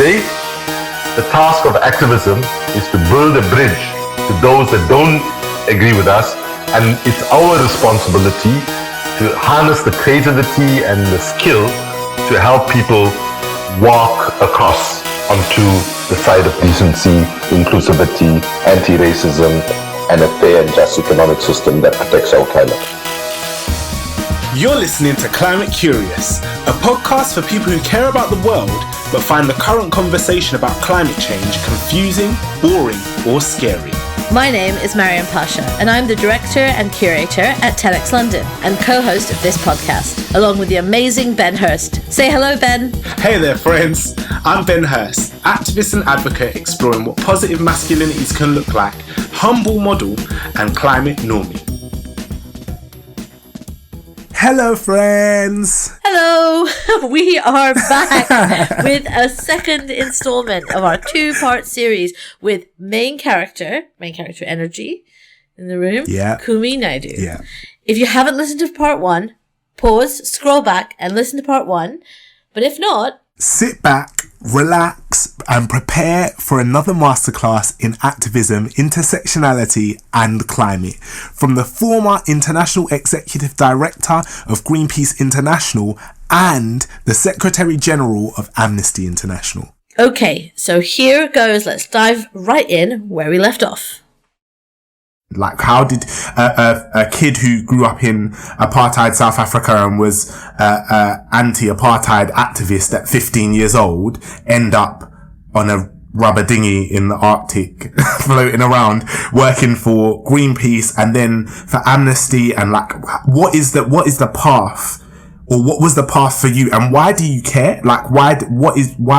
today, the task of activism is to build a bridge to those that don't agree with us, and it's our responsibility to harness the creativity and the skill to help people walk across onto the side of decency, inclusivity, anti-racism, and a fair and just economic system that protects our climate. You're listening to Climate Curious, a podcast for people who care about the world but find the current conversation about climate change confusing, boring, or scary. My name is Mariam Pasha, and I'm the director and curator at TEDx London and co-host of this podcast, along with the amazing Ben Hurst. Say hello, Ben. Hey there, friends. I'm Ben Hurst, activist and advocate exploring what positive masculinities can look like, humble model, and climate normie. Hello, friends. Hello. We are back with a second installment of our two-part series with main character energy in the room, Kumi Naidoo. Yeah. If you haven't listened to part one, pause, scroll back and listen to part one. But if not, sit back, relax, and prepare for another masterclass in activism, intersectionality, and climate from the former International Executive Director of Greenpeace International and the Secretary General of Amnesty International. Okay, so here goes. Let's dive right in where we left off. Like, how did a kid who grew up in apartheid South Africa and was anti-apartheid activist at 15 years old end up on a rubber dinghy in the Arctic, floating around, working for Greenpeace and then for Amnesty? And like, what is the path, or what was the path for you, and why do you care? Like, why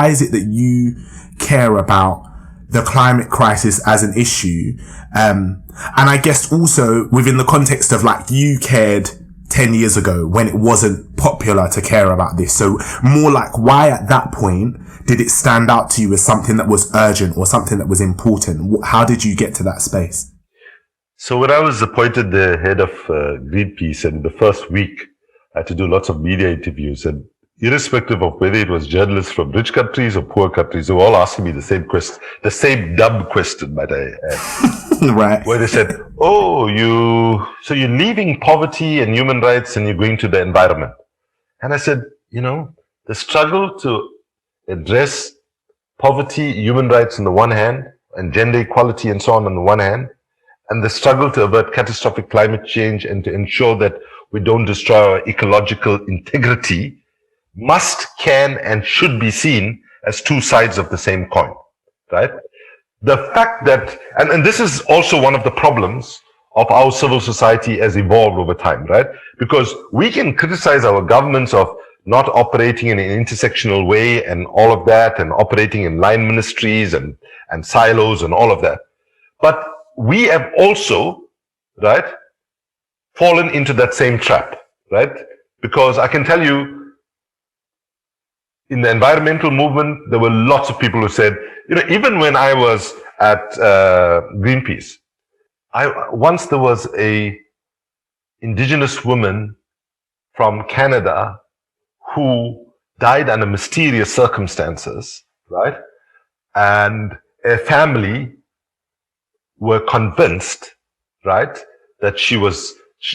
is it that you care about the climate crisis as an issue? And I guess also within the context of, like, you cared 10 years ago when it wasn't popular to care about this. So more like, why at that point did it stand out to you as something that was urgent or something that was important? How did you get to that space? So when I was appointed the head of Greenpeace, and the first week I had to do lots of media interviews, and irrespective of whether it was journalists from rich countries or poor countries, they were all asking me the same question, the same dumb question, but right. Where they said, so you're leaving poverty and human rights and you're going to the environment. And I said, the struggle to address poverty, human rights on the one hand, and gender equality and so on the one hand, and the struggle to avert catastrophic climate change and to ensure that we don't destroy our ecological integrity must, can, and should be seen as two sides of the same coin, right? The fact that, and this is also one of the problems of how civil society has evolved over time, right? Because we can criticize our governments of not operating in an intersectional way and all of that, and operating in line ministries and silos and all of that. But we have also, right, fallen into that same trap, right? Because I can tell you, in the environmental movement, there were lots of people who said, even when I was at Greenpeace, once there was a indigenous woman from Canada who died under mysterious circumstances, right? And a family were convinced, right, that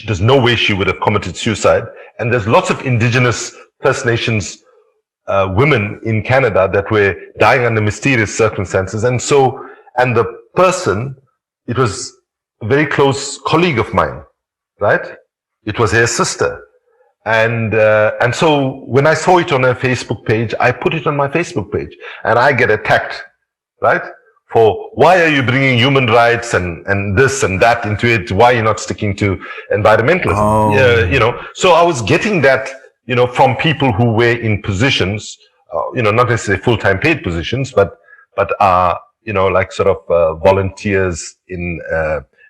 there's no way she would have committed suicide. And there's lots of indigenous First Nations women in Canada that were dying under mysterious circumstances. And the person, it was a very close colleague of mine, right? It was her sister. And so when I saw it on her Facebook page, I put it on my Facebook page, and I get attacked, right? For why are you bringing human rights and this and that into it? Why are you not sticking to environmentalism? So I was getting that, from people who were in positions, not necessarily full-time paid positions, but are, like sort of volunteers in,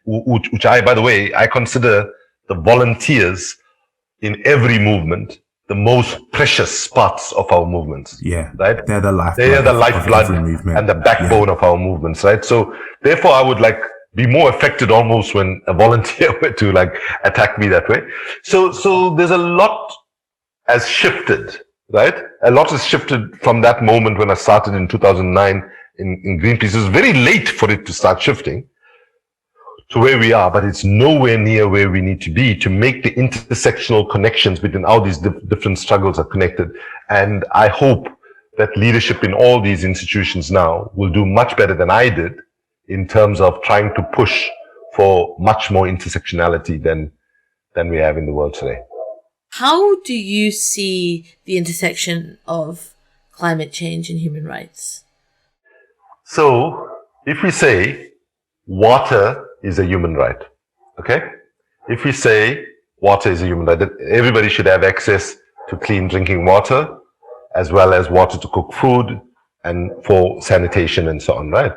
which I, by the way, I consider the volunteers in every movement the most precious parts of our movements. Yeah. Right? They're the lifeblood. They are the lifeblood and the backbone of our movements, right? So therefore I would be more affected almost when a volunteer were to attack me that way. So there's a lot has shifted, right? A lot has shifted from that moment when I started in 2009 in Greenpeace. It was very late for it to start shifting to where we are, but it's nowhere near where we need to be to make the intersectional connections between how these different struggles are connected. And I hope that leadership in all these institutions now will do much better than I did in terms of trying to push for much more intersectionality than we have in the world today. How do you see the intersection of climate change and human rights? So, if we say water is a human right, okay? If we say water is a human right, that everybody should have access to clean drinking water, as well as water to cook food and for sanitation and so on, right?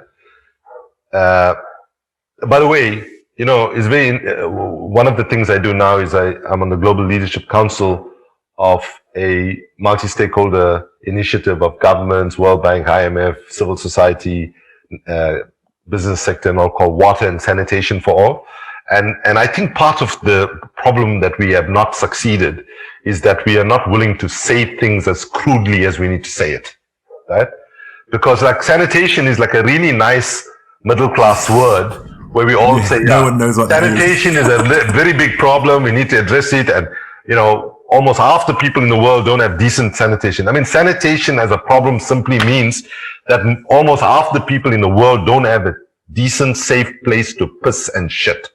By the way, it's very, one of the things I do now is I'm on the Global Leadership Council of a multi-stakeholder initiative of governments, World Bank, IMF, civil society, business sector, and all, called Water and Sanitation for All. And I think part of the problem that we have not succeeded is that we are not willing to say things as crudely as we need to say it, right? Because like sanitation is like a really nice middle class word where we all say, no one knows what sanitation is a very big problem. We need to address it. And, almost half the people in the world don't have decent sanitation. I mean, sanitation as a problem simply means that almost half the people in the world don't have a decent, safe place to piss and shit,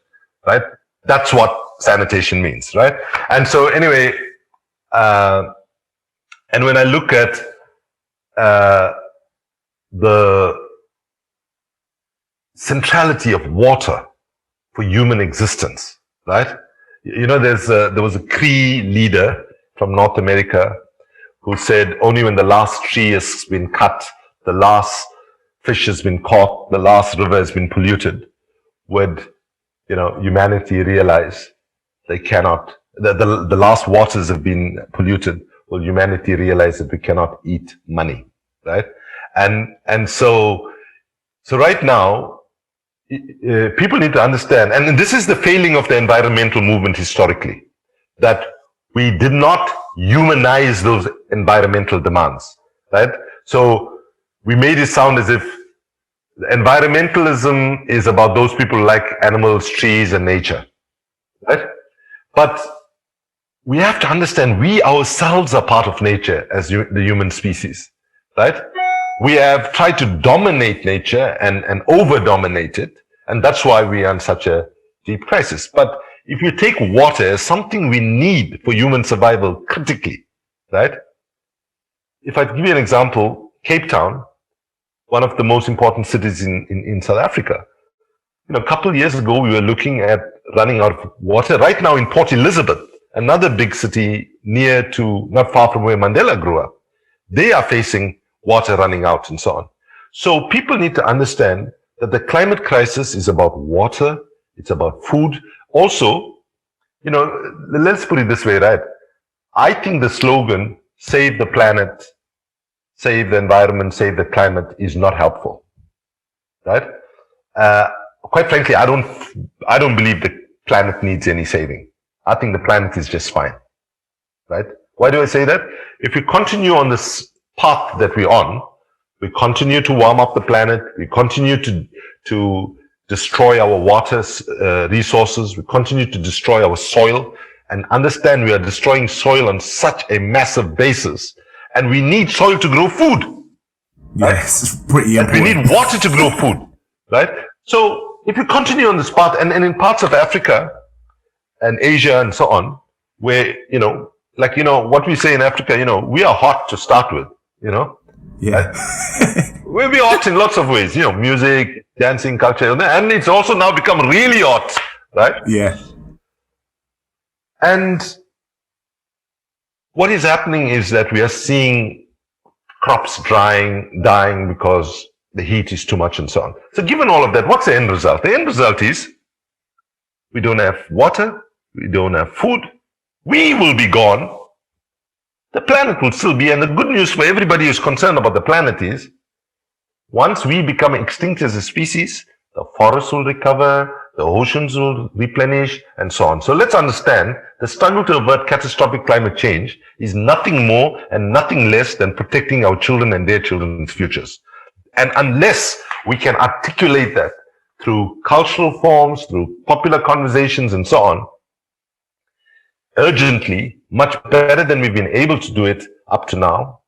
right? That's what sanitation means, right? And so anyway, and when I look at the centrality of water for human existence, right? There was a Cree leader from North America who said only when the last tree has been cut, the last fish has been caught, the last river has been polluted, would, humanity realize they cannot, the last waters have been polluted, will humanity realize that we cannot eat money, right? And so right now, people need to understand, and this is the failing of the environmental movement historically, that we did not humanize those environmental demands, right? So we made it sound as if environmentalism is about those people who like animals, trees, and nature, right? But we have to understand we ourselves are part of nature as the human species, right? We have tried to dominate nature and over-dominate it, and that's why we are in such a deep crisis. But if you take water as something we need for human survival critically, right? If I give you an example, Cape Town, one of the most important cities in South Africa, a couple of years ago, we were looking at running out of water. Right now in Port Elizabeth, another big city not far from where Mandela grew up, they are facing water running out and so on. So people need to understand that the climate crisis is about water, it's about food. Also, let's put it this way, right? I think the slogan, save the planet, save the environment, save the climate, is not helpful, right? Quite frankly, I don't believe the planet needs any saving. I think the planet is just fine, right? Why do I say that? If we continue on this path that we're on, we continue to warm up the planet, we continue to destroy our water resources, we continue to destroy our soil, and understand we are destroying soil on such a massive basis, and we need soil to grow food. Right? Yes, it's pretty important. We need water to grow food, right? So if we continue on this path, and in parts of Africa and Asia and so on, where, what we say in Africa, we are hot to start with, Yeah. We'll be hot in lots of ways, music, dancing, culture, and it's also now become really hot, right? Yeah. And what is happening is that we are seeing crops dying because the heat is too much and so on. So given all of that, what's the end result? The end result is we don't have water, we don't have food, we will be gone. The planet will still be, and the good news for everybody who's concerned about the planet is, once we become extinct as a species, the forests will recover, the oceans will replenish, and so on. So let's understand the struggle to avert catastrophic climate change is nothing more and nothing less than protecting our children and their children's futures. And unless we can articulate that through cultural forms, through popular conversations, and so on, urgently, much better than we've been able to do it up to now,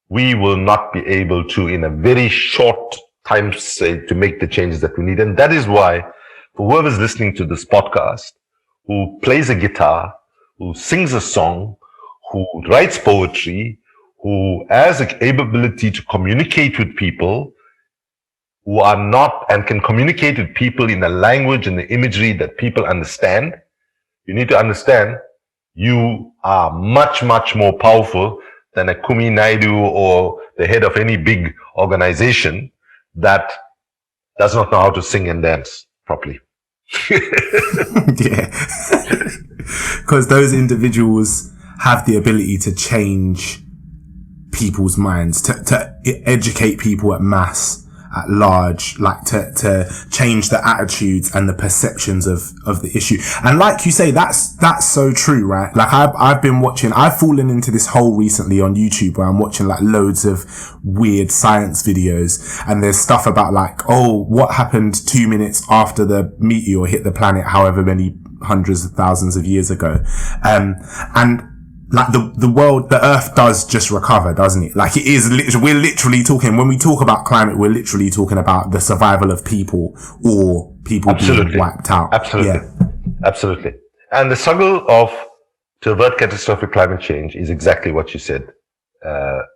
we will not be able to, in a very short time, say, to make the changes that we need. And that is why, for whoever's listening to this podcast, who plays a guitar, who sings a song, who writes poetry, who has the ability to communicate with people, who are not and can communicate with people in a language and the imagery that people understand, you need to understand you are much, much more powerful than a Kumi Naidoo or the head of any big organization that does not know how to sing and dance properly. Yeah. Because those individuals have the ability to change people's minds, to educate people at mass, at large, like to change the attitudes and the perceptions of the issue. And like you say, that's so true, right? Like I've fallen into this hole recently on YouTube where I'm watching like loads of weird science videos, and there's stuff about like, oh, what happened 2 minutes after the meteor hit the planet however many hundreds of thousands of years ago. And like the world, the earth does just recover, doesn't it? Like it is literally, we're literally talking, when we talk about climate, we're literally talking about the survival of people or people being wiped out. Absolutely. Yeah. Absolutely. And the struggle to avert catastrophic climate change is exactly what you said,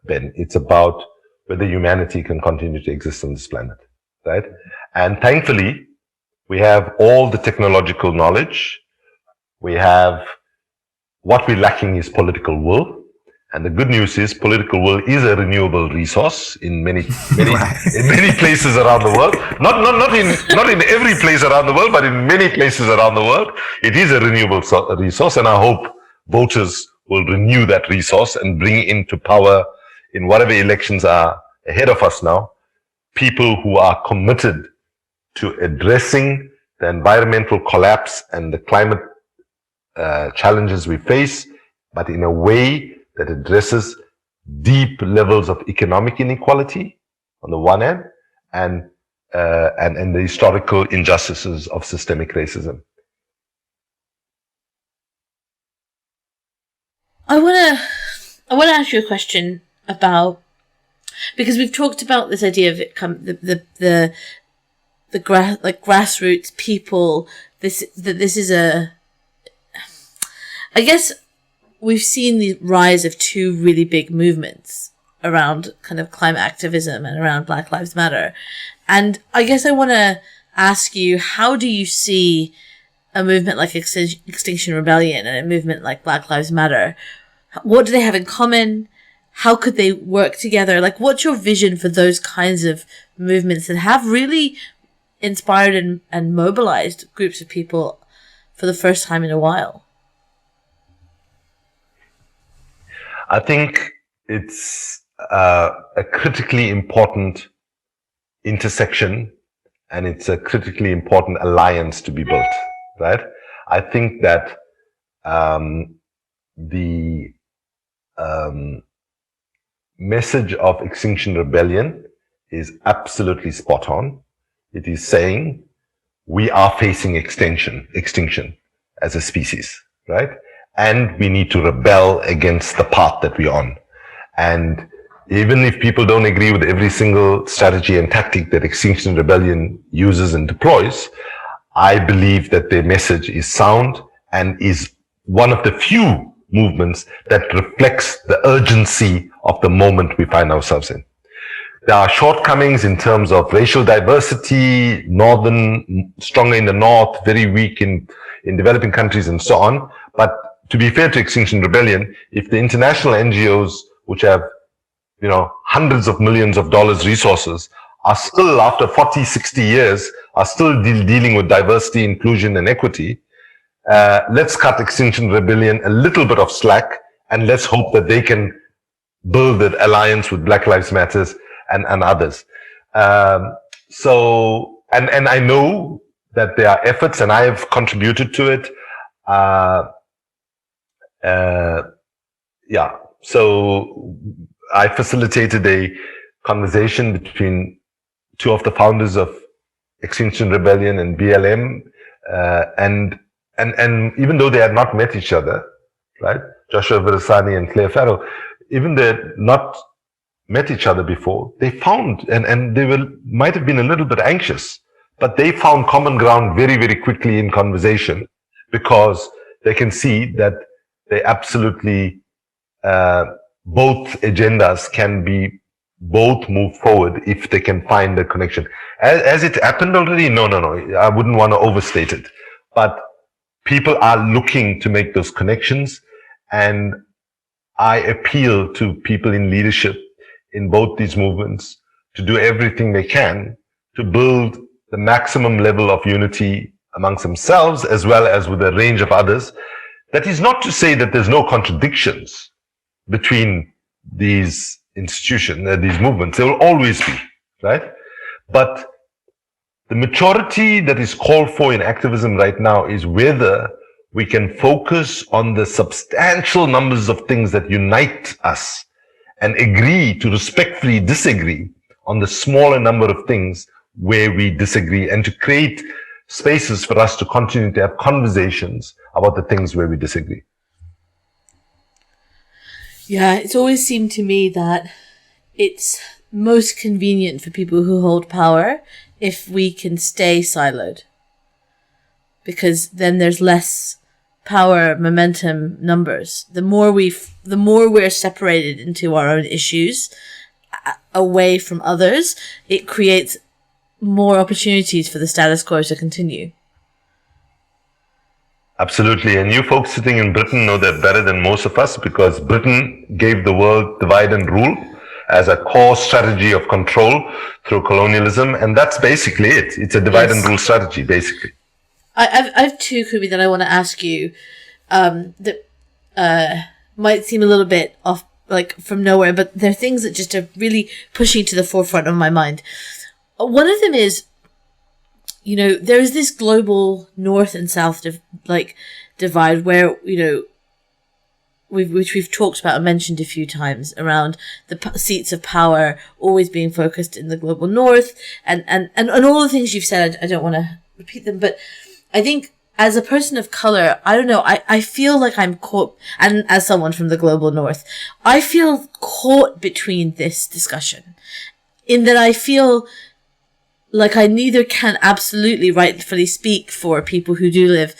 Ben. It's about whether humanity can continue to exist on this planet, right? And thankfully, we have all the technological knowledge. We have what we're lacking is political will. And the good news is political will is a renewable resource in many places around the world. Not in every place around the world, but in many places around the world. It is a renewable resource. And I hope voters will renew that resource and bring into power in whatever elections are ahead of us now, people who are committed to addressing the environmental collapse and the climate challenges we face, but in a way that addresses deep levels of economic inequality on the one hand, and the historical injustices of systemic racism. I wanna ask you a question about, because we've talked about this idea of it the grassroots people. This is a, I guess we've seen the rise of two really big movements around kind of climate activism and around Black Lives Matter. And I guess I want to ask you, how do you see a movement like Extinction Rebellion and a movement like Black Lives Matter? What do they have in common? How could they work together? Like, what's your vision for those kinds of movements that have really inspired and mobilized groups of people for the first time in a while? I think it's a critically important intersection, and it's a critically important alliance to be built, right? I think that the message of Extinction Rebellion is absolutely spot on. It is saying we are facing extinction as a species, right? And we need to rebel against the path that we're on. And even if people don't agree with every single strategy and tactic that Extinction Rebellion uses and deploys, I believe that their message is sound and is one of the few movements that reflects the urgency of the moment we find ourselves in. There are shortcomings in terms of racial diversity, stronger in the north, very weak in developing countries and so on. But to be fair to Extinction Rebellion, if the international NGOs, which have, hundreds of millions of dollars resources, are still, after 40, 60 years, are still dealing with diversity, inclusion, and equity, let's cut Extinction Rebellion a little bit of slack, and let's hope that they can build an alliance with Black Lives Matter and others. So and I know that there are efforts, and I have contributed to it. So I facilitated a conversation between two of the founders of Extinction Rebellion and BLM, and even though they had not met each other, right? Joshua Virasani and Claire Farrow, even they had not met each other before, they found, and they might have been a little bit anxious, but they found common ground very, very quickly in conversation, because they can see that they absolutely, both agendas can be both move forward if they can find a connection. As it happened already? No. I wouldn't want to overstate it. But people are looking to make those connections. And I appeal to people in leadership in both these movements to do everything they can to build the maximum level of unity amongst themselves, as well as with a range of others. That is not to say that there's no contradictions between these institutions, these movements. There will always be, right? But the maturity that is called for in activism right now is whether we can focus on the substantial numbers of things that unite us and agree to respectfully disagree on the smaller number of things where we disagree, and to create spaces for us to continue to have conversations about the things where we disagree. Yeah, it's always seemed to me that it's most convenient for people who hold power if we can stay siloed. Because then there's less power, momentum, numbers. The more we're separated into our own issues, away from others, it creates more opportunities for the status quo to continue. Absolutely. And you folks sitting in Britain know that better than most of us, because Britain gave the world divide and rule as a core strategy of control through colonialism. And that's basically it. It's a divide and rule strategy, basically. I have two, Kumi, that I want to ask you that might seem a little bit off, like from nowhere, but they're things that just are really pushing to the forefront of my mind. One of them is, there's this global north and south divide where, which we've talked about and mentioned a few times, around the seats of power always being focused in the global north, and all the things you've said. I don't want to repeat them, but I think as a person of color, I don't know, I feel like I'm caught, and as someone from the global north, I feel caught between this discussion, in that I feel like I neither can absolutely rightfully speak for people who do live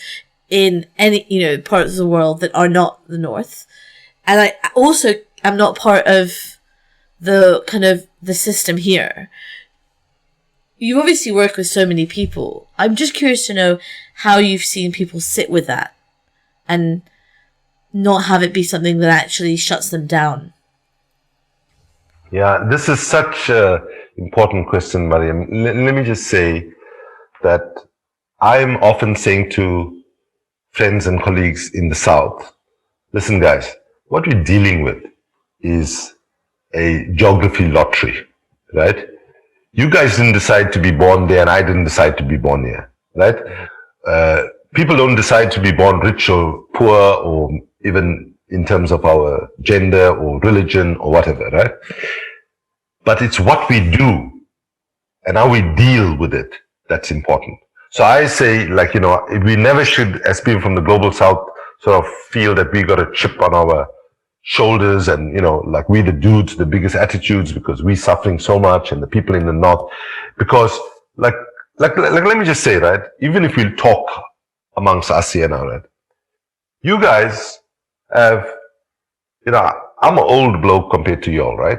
in any, parts of the world that are not the North. And I also am not part of the kind of the system here. You've obviously worked with so many people. I'm just curious to know how you've seen people sit with that and not have it be something that actually shuts them down. Yeah, this is such a important question, Mariam. Let me just say that I'm often saying to friends and colleagues in the South, listen guys, what we're dealing with is a geography lottery, right? You guys didn't decide to be born there, and I didn't decide to be born here, right? People don't decide to be born rich or poor, or even in terms of our gender or religion or whatever, right? But it's what we do and how we deal with it that's important. So I say, we never should, as people from the global South, sort of feel that we got a chip on our shoulders and, like we the dudes, the biggest attitudes, because we're suffering so much, and the people in the North. Because, let me just say, right, even if we talk amongst us here now, right, you guys have, I'm an old bloke compared to y'all, right?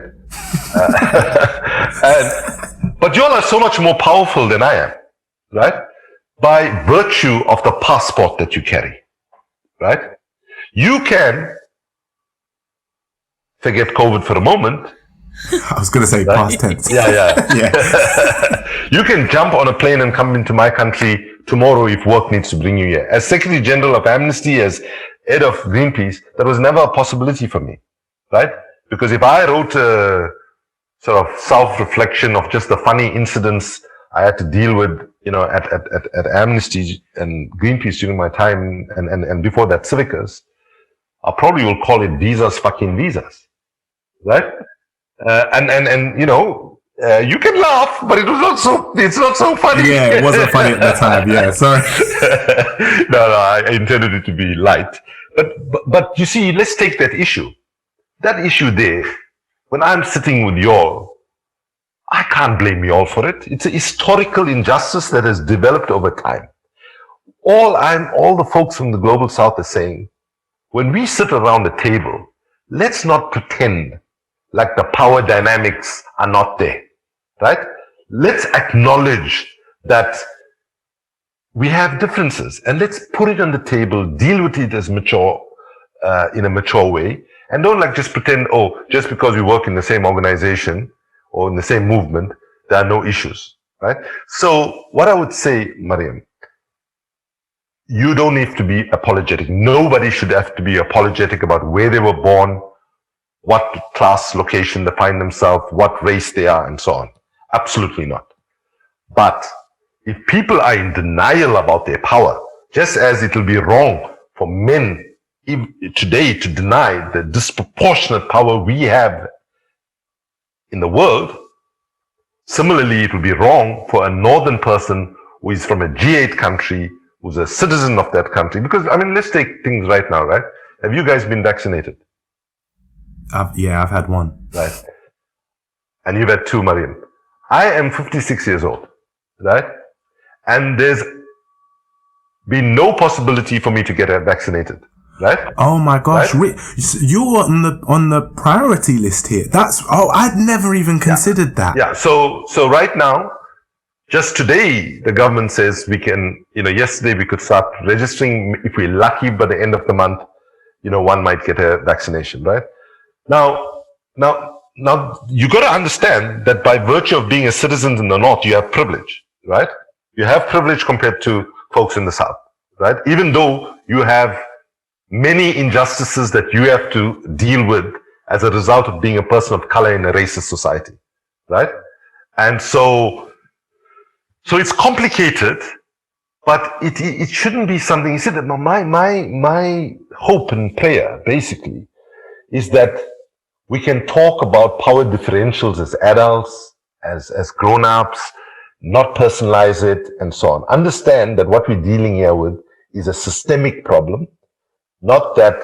But y'all are so much more powerful than I am, right? By virtue of the passport that you carry, right? You can forget COVID for a moment. I was going to say past tense. Yeah. You can jump on a plane and come into my country tomorrow if work needs to bring you here. As Secretary General of Amnesty, as head of Greenpeace, that was never a possibility for me, right? Because if I wrote a sort of self-reflection of just the funny incidents I had to deal with, at Amnesty and Greenpeace during my time, and before that, Civicus, I probably will call it visas fucking visas, right? You can laugh, but it's not so funny. Yeah, it wasn't funny at the time. Yeah, sorry. No, I intended it to be light. But you see, let's take that issue. That issue there, when I'm sitting with y'all, I can't blame y'all for it. It's a historical injustice that has developed over time. All the folks from the global south are saying, when we sit around the table, let's not pretend like the power dynamics are not there, right? Let's acknowledge that we have differences, and let's put it on the table, deal with it as in a mature way, and don't just pretend, just because we work in the same organization or in the same movement, there are no issues, right? So what I would say, Mariam, you don't need to be apologetic. Nobody should have to be apologetic about where they were born, what class, location they find themselves, what race they are, and so on. Absolutely not. But if people are in denial about their power, just as it will be wrong for men today to deny the disproportionate power we have in the world, similarly, it will be wrong for a northern person who is from a G8 country, who's a citizen of that country. Because, let's take things right now, right? Have you guys been vaccinated? I've had one. Right. And you've had two, Mariam. I am 56 years old, right? And there's been no possibility for me to get vaccinated, right? Oh my gosh, right? You're on the priority list here. I'd never even considered that. Yeah, so right now, just today, the government says we can, yesterday we could start registering, if we're lucky, by the end of the month, one might get a vaccination, right? Now, you got to understand that by virtue of being a citizen in the North, you have privilege, right? You have privilege compared to folks in the South, right? Even though you have many injustices that you have to deal with as a result of being a person of color in a racist society, right? And so it's complicated, but it shouldn't be something. You see, that my hope and prayer basically is that we can talk about power differentials as adults, as grown-ups, not personalize it, and so on. Understand that what we're dealing here with is a systemic problem, not that,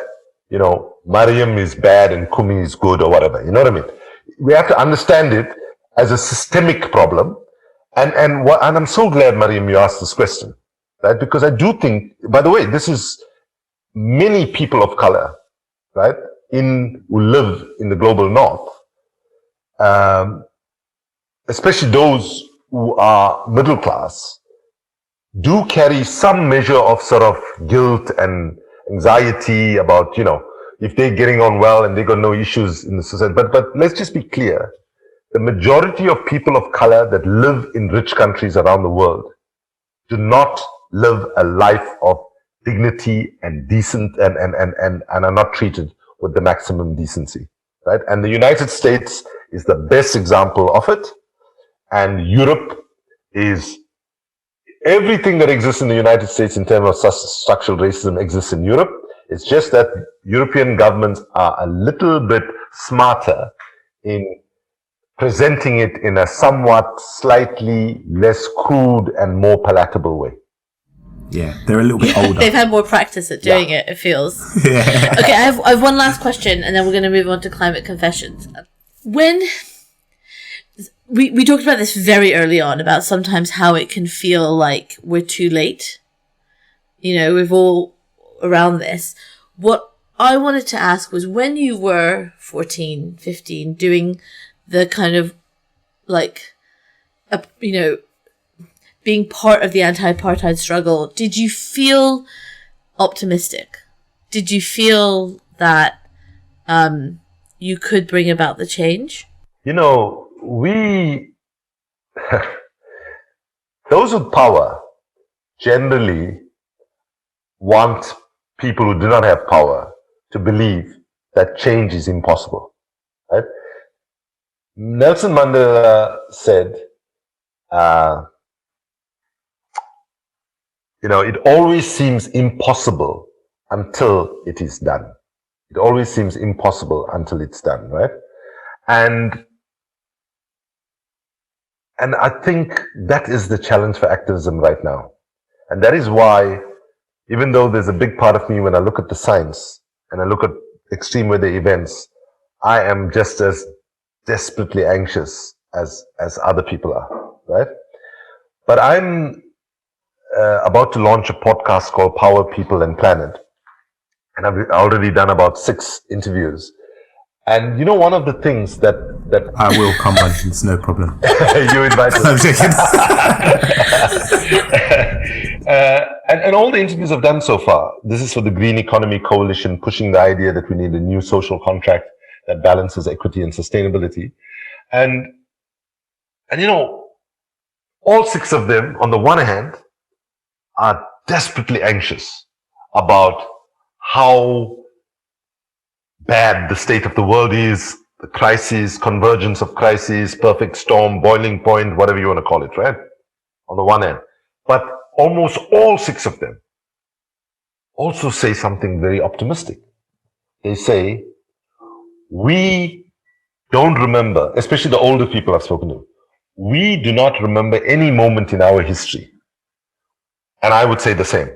Mariam is bad and Kumi is good or whatever. You know what I mean? We have to understand it as a systemic problem. And I'm so glad, Mariam, you asked this question, right? Because I do think, by the way, this is many people of color, right, who live in the global North, especially those who are middle class, do carry some measure of sort of guilt and anxiety about, if they're getting on well and they got no issues in the society. But let's just be clear. The majority of people of color that live in rich countries around the world do not live a life of dignity and decent and are not treated with the maximum decency, right? And the United States is the best example of it. And Europe is everything that exists in the United States in terms of structural racism exists in Europe. It's just that European governments are a little bit smarter in presenting it in a somewhat slightly less crude and more palatable way. Yeah, they're a little bit older. They've had more practice at doing it feels. Yeah. Okay, I have one last question, and then we're going to move on to climate confessions. When we talked about this very early on, about sometimes how it can feel like we're too late. We've all around this. What I wanted to ask was, when you were 14, 15, doing the kind of being part of the anti-apartheid struggle, did you feel optimistic? Did you feel that you could bring about the change? Those with power generally want people who do not have power to believe that change is impossible, right? Nelson Mandela said, it always seems impossible until it is done. It always seems impossible until it's done, right? And I think that is the challenge for activism right now. And that is why, even though there's a big part of me when I look at the science and I look at extreme weather events, I am just as desperately anxious as other people are, right? But I'm about to launch a podcast called Power, People and Planet. And I've already done about 6 interviews. And one of the things that I will come on, it's no problem. You invited. I'm joking. And all the interviews I've done so far, this is for the Green Economy Coalition, pushing the idea that we need a new social contract that balances equity and sustainability. And all 6 of them, on the one hand, are desperately anxious about how bad the state of the world is, the crises, convergence of crises, perfect storm, boiling point, whatever you want to call it, right? On the one hand. But almost all 6 of them also say something very optimistic. They say, we don't remember, especially the older people I've spoken to, we do not remember any moment in our history, and I would say the same,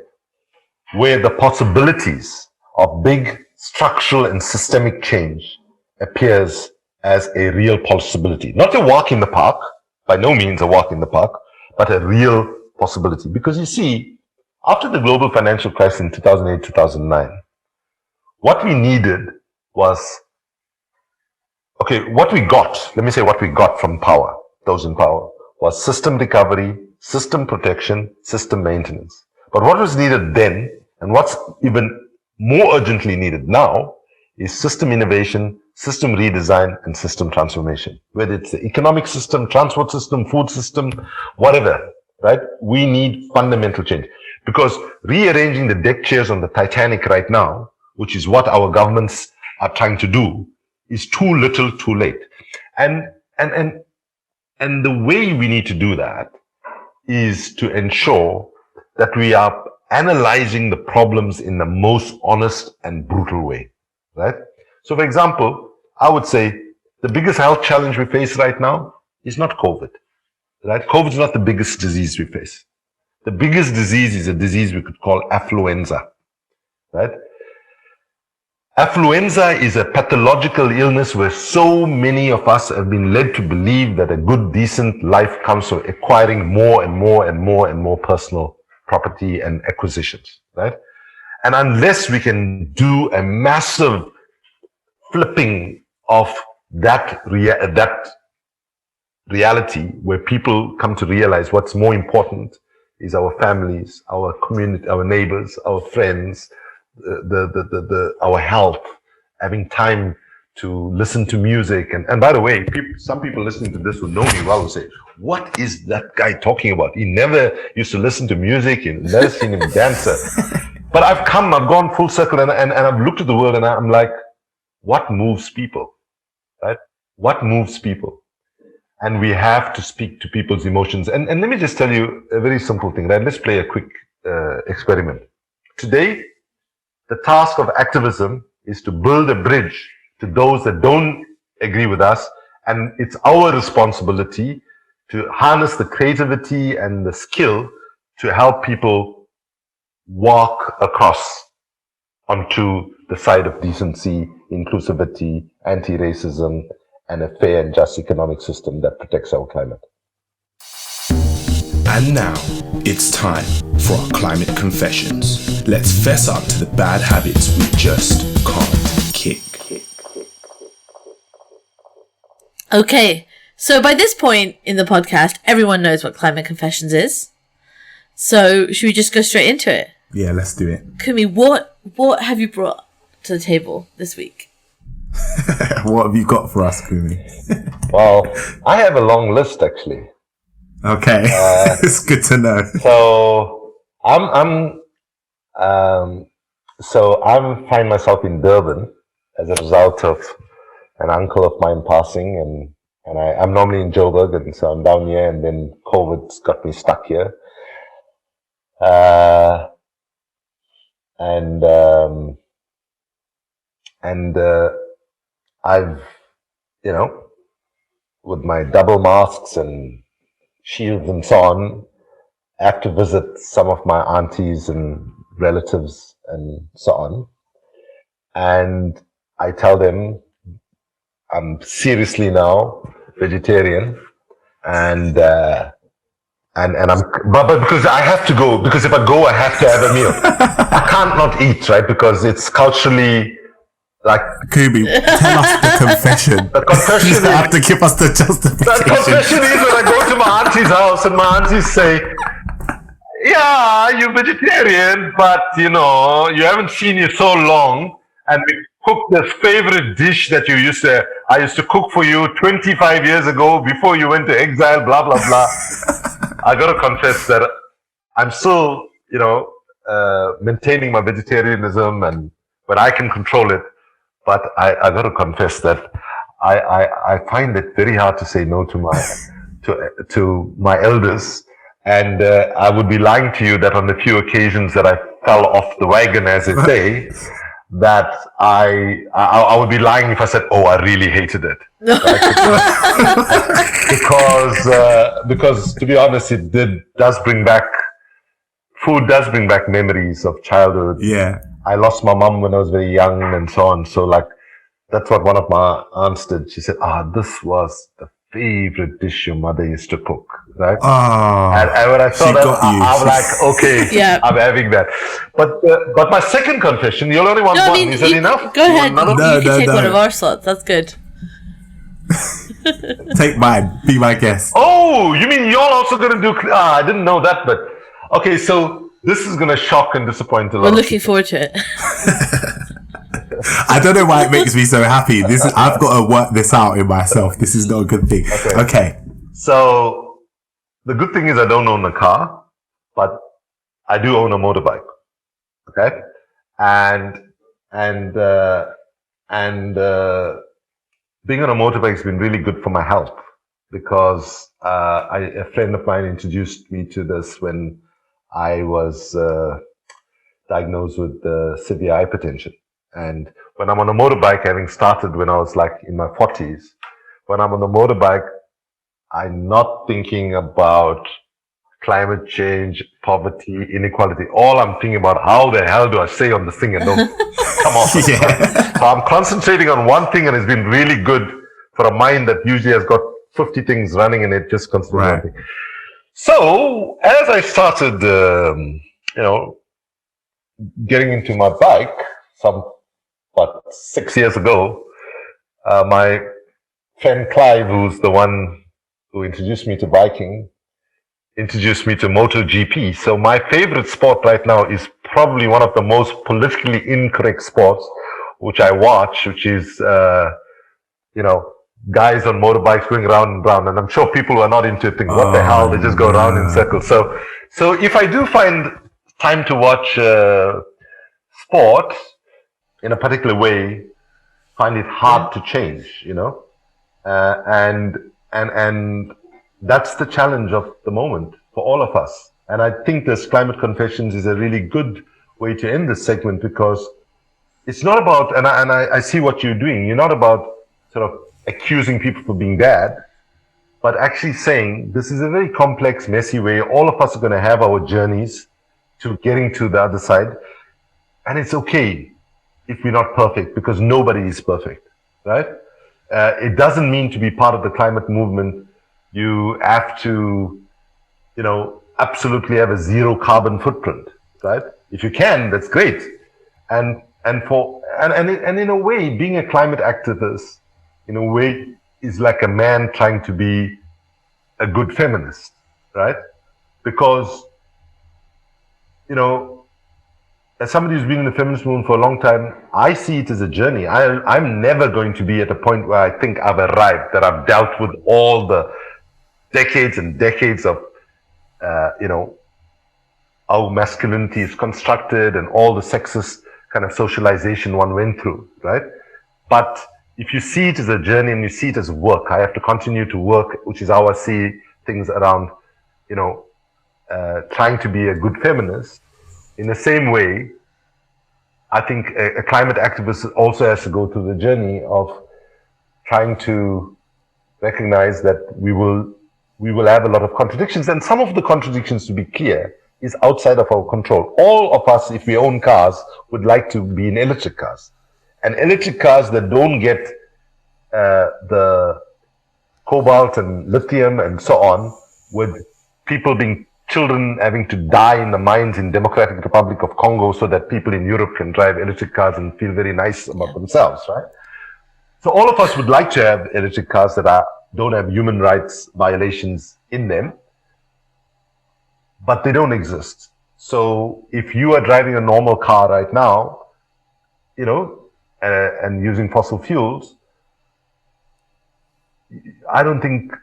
where the possibilities of big structural and systemic change appears as a real possibility. Not a walk in the park, by no means a walk in the park, but a real possibility. Because you see, after the global financial crisis in 2008, 2009, what we needed was, what we got, let me say what we got from power, those in power, was system recovery, system protection, system maintenance. But what was needed then, and what's even more urgently needed now, is system innovation, system redesign, and system transformation. Whether it's the economic system, transport system, food system, whatever, right? We need fundamental change. Because rearranging the deck chairs on the Titanic right now, which is what our governments are trying to do, is too little, too late. And the way we need to do that is to ensure that we are analyzing the problems in the most honest and brutal way, right? So, for example, I would say the biggest health challenge we face right now is not COVID, right? COVID is not the biggest disease we face. The biggest disease is a disease we could call affluenza, right? Affluenza is a pathological illness where so many of us have been led to believe that a good, decent life comes from acquiring more and more and more and more personal property and acquisitions, right? And unless we can do a massive flipping of that reality where people come to realize what's more important is our families, our community, our neighbors, our friends, our health, having time to listen to music. And by the way, some people listening to this who know me well will say, what is that guy talking about? He never used to listen to music. You've never seen him dance. But I've gone full circle and I've looked at the world and I'm like, what moves people, right? What moves people? And we have to speak to people's emotions. And let me just tell you a very simple thing, right? Let's play a quick experiment. Today, the task of activism is to build a bridge to those that don't agree with us. And it's our responsibility to harness the creativity and the skill to help people walk across onto the side of decency, inclusivity, anti-racism, and a fair and just economic system that protects our climate. And now, it's time for our climate confessions. Let's fess up to the bad habits we just can't kick. Okay, so by this point in the podcast, everyone knows what climate confessions is. So should we just go straight into it? Yeah, let's do it. Kumi, what have you brought to the table this week? What have you got for us, Kumi? Well, I have a long list actually. Okay, it's good to know. So I find myself in Durban as a result of an uncle of mine passing, and I'm normally in Joburg, and so I'm down here, and then COVID's got me stuck here. uh, and um, and I've, with my double masks and shields and so on, I have to visit some of my aunties and relatives and so on. And I tell them I'm seriously now vegetarian, and I'm, but because I have to go, because if I go, I have to have a meal. I can't not eat, right? Because it's culturally, like, Kumi, tell us the confession. The confession You have to give us the justification. the confession is when I go to my auntie's house and my aunties say, yeah, you're vegetarian, but you haven't seen you so long, and we cook this favorite dish that I used to cook for you 25 years ago before you went to exile, blah, blah, blah. I got to confess that I'm still, maintaining my vegetarianism, but I can control it. But I got to confess that I find it very hard to say no to my elders. And I would be lying to you that on the few occasions that I fell off the wagon, as they say, that I would be lying if I said, "Oh, I really hated it," right? because to be honest, food does bring back memories of childhood. Yeah, I lost my mum when I was very young, and so on. So, like, that's what one of my aunts did. She said, "This was the favorite dish your mother used to cook," right? Oh, and when I saw that, I'm like, okay, Yeah. I'm having that. But my second confession, you'll only want one. Is that enough? Go ahead. No, you can take no. one of our slots. That's good. Take mine. Be my guest. Oh, you mean you're also going to do... I didn't know that, but... Okay, so this is going to shock and disappoint a lot. We're looking forward to it. I don't know why it makes me so happy. I've got to work this out in myself. This is not a good thing. Okay. So the good thing is I don't own a car, but I do own a motorbike. Okay, and being on a motorbike has been really good for my health, because a friend of mine introduced me to this when I was diagnosed with severe hypertension. And when I'm on a motorbike, having started when I was like in my 40s, when I'm on the motorbike, I'm not thinking about climate change, poverty, inequality. All I'm thinking about, how the hell do I stay on this thing and don't come off it? Yeah. So I'm concentrating on one thing, and it's been really good for a mind that usually has got 50 things running in it, just concentrating on one thing. So as I started, getting into my bike, 6 years ago, my friend Clive, who's the one who introduced me to biking, introduced me to MotoGP. So my favorite sport right now is probably one of the most politically incorrect sports, which I watch, which is, guys on motorbikes going round and round. And I'm sure people who are not into it think, what the hell? They just go around in circles. So if I do find time to watch sport in a particular way, find it hard to change, and that's the challenge of the moment for all of us. And I think this Climate Confessions is a really good way to end this segment, because it's not about, and I see what you're doing, you're not about sort of accusing people for being bad, but actually saying this is a very complex, messy way. All of us are going to have our journeys to getting to the other side. And it's okay if we're not perfect, because nobody is perfect, right? It doesn't mean to be part of the climate movement you have to, absolutely have a zero carbon footprint, right? If you can, that's great. And in a way, being a climate activist, in a way, is like a man trying to be a good feminist, right? Because, as somebody who's been in the feminist movement for a long time, I see it as a journey. I'm never going to be at a point where I think I've arrived, that I've dealt with all the decades and decades of, how masculinity is constructed and all the sexist kind of socialization one went through, right? But if you see it as a journey and you see it as work, I have to continue to work, which is how I see things around, trying to be a good feminist, in the same way, I think a climate activist also has to go through the journey of trying to recognize that we will have a lot of contradictions, and some of the contradictions, to be clear, is outside of our control. All of us, if we own cars, would like to be in electric cars, and electric cars that don't get the cobalt and lithium and so on, with children having to die in the mines in Democratic Republic of Congo so that people in Europe can drive electric cars and feel very nice about themselves, right? So all of us would like to have electric cars that don't have human rights violations in them, but they don't exist. So if you are driving a normal car right now, and using fossil fuels, I don't think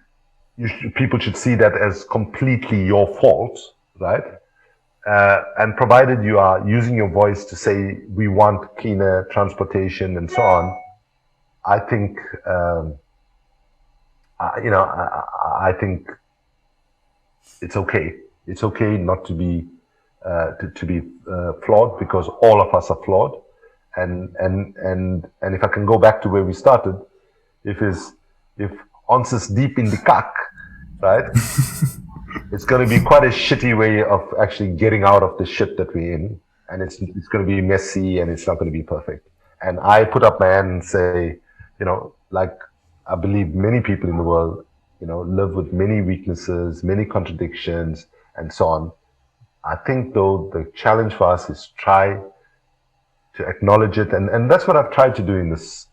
people should see that as completely your fault, right? And provided you are using your voice to say we want cleaner transportation and so on, I think I think it's okay. It's okay not to be flawed, because all of us are flawed. And if I can go back to where we started, if ons is deep in the kak, right? It's going to be quite a shitty way of actually getting out of the shit that we're in, and it's going to be messy, and it's not going to be perfect. And I put up my hand and say, like I believe many people in the world, live with many weaknesses, many contradictions, and so on. I think though the challenge for us is try to acknowledge it, and that's what I've tried to do in this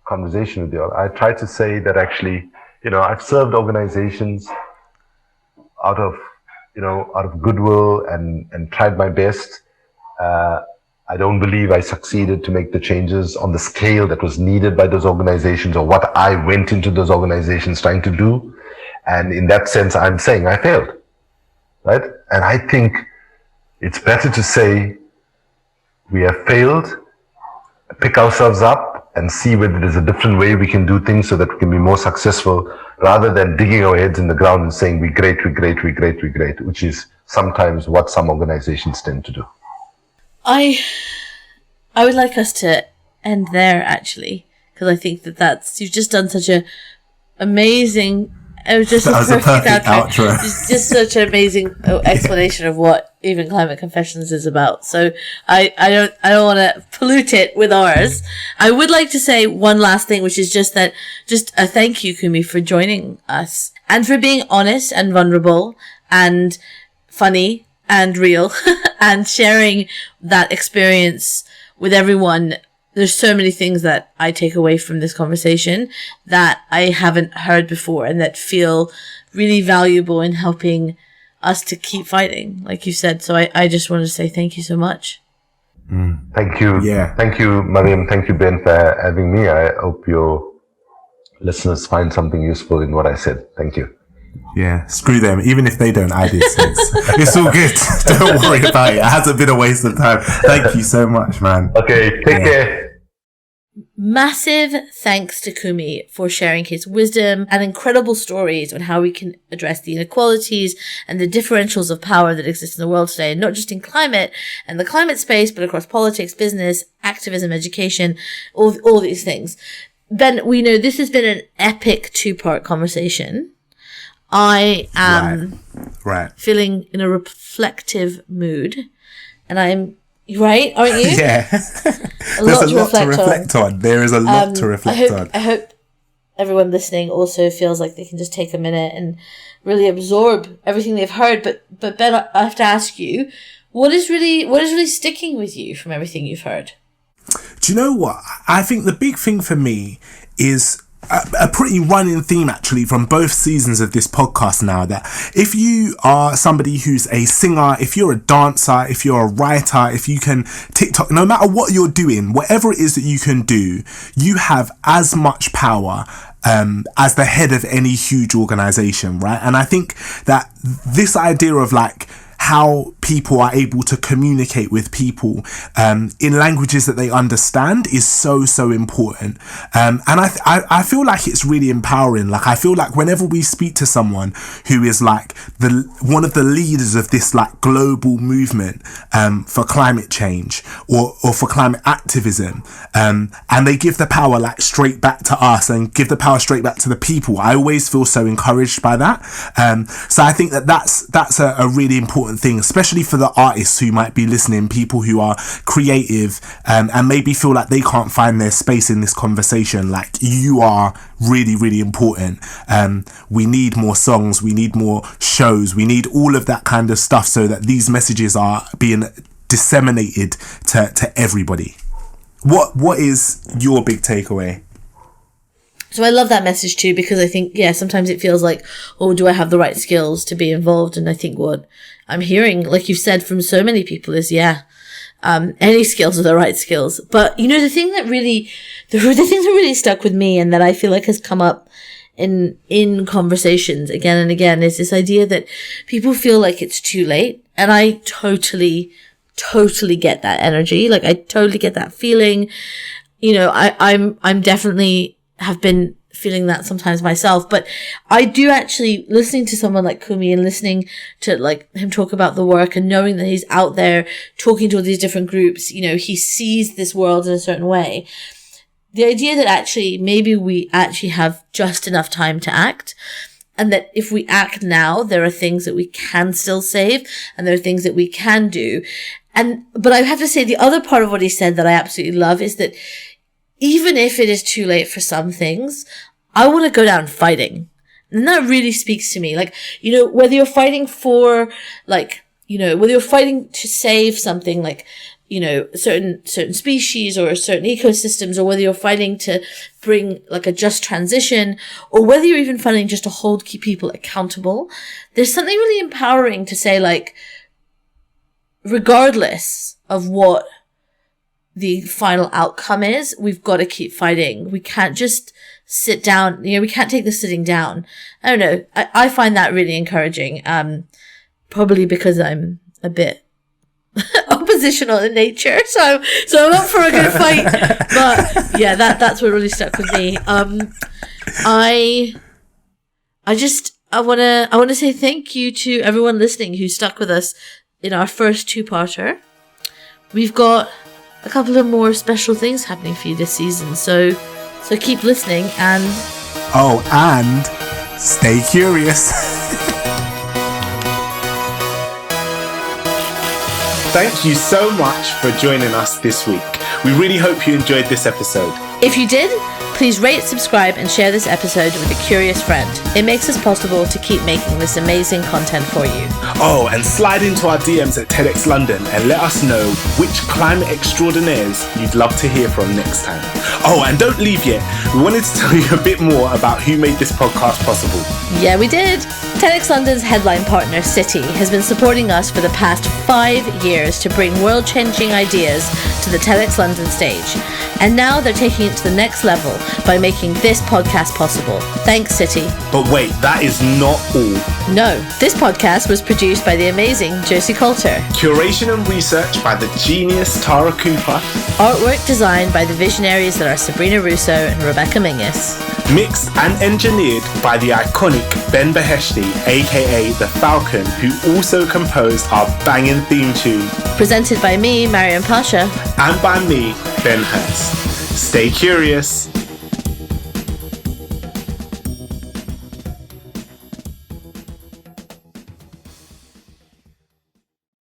conversation with you. I tried to say that actually, I've served organizations out of goodwill and tried my best. I don't believe I succeeded to make the changes on the scale that was needed by those organizations, or what I went into those organizations trying to do. And in that sense, I'm saying I failed, right? And I think it's better to say we have failed, pick ourselves up, and see whether there's a different way we can do things so that we can be more successful, rather than digging our heads in the ground and saying we're great, which is sometimes what some organizations tend to do. I would like us to end there, actually, because I think you've just done such a amazing. It was just a perfect outro. It's just such an amazing explanation of what Even Climate Confessions is about. So I don't want to pollute it with ours. I would like to say one last thing, which is just a thank you, Kumi, for joining us and for being honest and vulnerable and funny and real and sharing that experience with everyone. There's so many things that I take away from this conversation that I haven't heard before and that feel really valuable in helping us to keep fighting, like you said. So I just want to say thank you so much. Thank you. Yeah. Thank you, Mariam. Thank you, Ben, for having me. I hope your listeners find something useful in what I said. Thank you. Yeah, screw them. Even if they don't, I did. It's all good. Don't worry about it. It hasn't been a waste of time. Thank you so much, man. Okay, take care. Massive thanks to Kumi for sharing his wisdom and incredible stories on how we can address the inequalities and the differentials of power that exist in the world today, not just in climate and the climate space, but across politics, business, activism, education, all these things. Ben, we know this has been an epic 2-part conversation. I am feeling in a reflective mood, and I'm right, aren't you? Yeah. There's a lot to reflect on. There is a lot to reflect on. I hope everyone listening also feels like they can just take a minute and really absorb everything they've heard. But Ben, I have to ask you, what is really sticking with you from everything you've heard? Do you know what? I think the big thing for me is a pretty running theme, actually, from both seasons of this podcast now, that if you are somebody who's a singer, if you're a dancer, if you're a writer, if you can TikTok, no matter what you're doing, whatever it is that you can do, you have as much power as the head of any huge organization, right? And I think that this idea of like how people are able to communicate with people in languages that they understand is so important. And I feel like it's really empowering. Like, I feel like whenever we speak to someone who is like one of the leaders of this like global movement for climate change or for climate activism, and they give the power like straight back to us and give the power straight back to the people, I always feel so encouraged by that. So I think that's a really important thing, especially for the artists who might be listening, people who are creative and maybe feel like they can't find their space in this conversation. Like, you are really important. We need more songs, we need more shows, we need all of that kind of stuff so that these messages are being disseminated to everybody. What is your big takeaway? So I love that message too, because I think, sometimes it feels like, oh, do I have the right skills to be involved? And I think what I'm hearing, like you've said, from so many people is, any skills are the right skills. But, the thing that really stuck with me and that I feel like has come up in conversations again and again is this idea that people feel like it's too late. And I totally get that energy. Like, I totally get that feeling. I'm definitely have been feeling that sometimes myself, but I do actually, listening to someone like Kumi and listening to like him talk about the work and knowing that he's out there talking to all these different groups, he sees this world in a certain way. The idea that actually maybe we actually have just enough time to act, and that if we act now, there are things that we can still save and there are things that we can do. But I have to say, the other part of what he said that I absolutely love is that even if it is too late for some things, I want to go down fighting. And that really speaks to me. Like, whether you're fighting for, like, whether you're fighting to save something like, certain species or certain ecosystems, or whether you're fighting to bring like a just transition, or whether you're even fighting just to keep people accountable, there's something really empowering to say, like, regardless of what the final outcome is, we've got to keep fighting. We can't just sit down. We can't take the sitting down. I don't know. I find that really encouraging. Probably because I'm a bit oppositional in nature. So I'm up for a good fight. But yeah, that's what really stuck with me. I want to say thank you to everyone listening who stuck with us in our first two-parter. We've got a couple of more special things happening for you this season, so keep listening and stay curious. Thank you so much for joining us this week. We really hope you enjoyed this episode. If you did, please rate, subscribe, and share this episode with a curious friend. It makes it possible to keep making this amazing content for you. Oh, and slide into our DMs at TEDx London and let us know which climate extraordinaires you'd love to hear from next time. Oh, and don't leave yet. We wanted to tell you a bit more about who made this podcast possible. Yeah, we did. TEDx London's headline partner, City, has been supporting us for the past 5 years to bring world-changing ideas to the TEDx London stage. And now they're taking it to the next level by making this podcast possible. Thanks, City. But wait, that is not all. No, this podcast was produced by the amazing Josie Coulter. Curation and research by the genius Tara Cooper. Artwork designed by the visionaries that are Sabrina Russo and Rebecca Mingus. Mixed and engineered by the iconic Ben Beheshti, aka The Falcon, who also composed our banging theme tune. Presented by me, Mariam Pasha. And by me, Ben Hurst. Stay curious.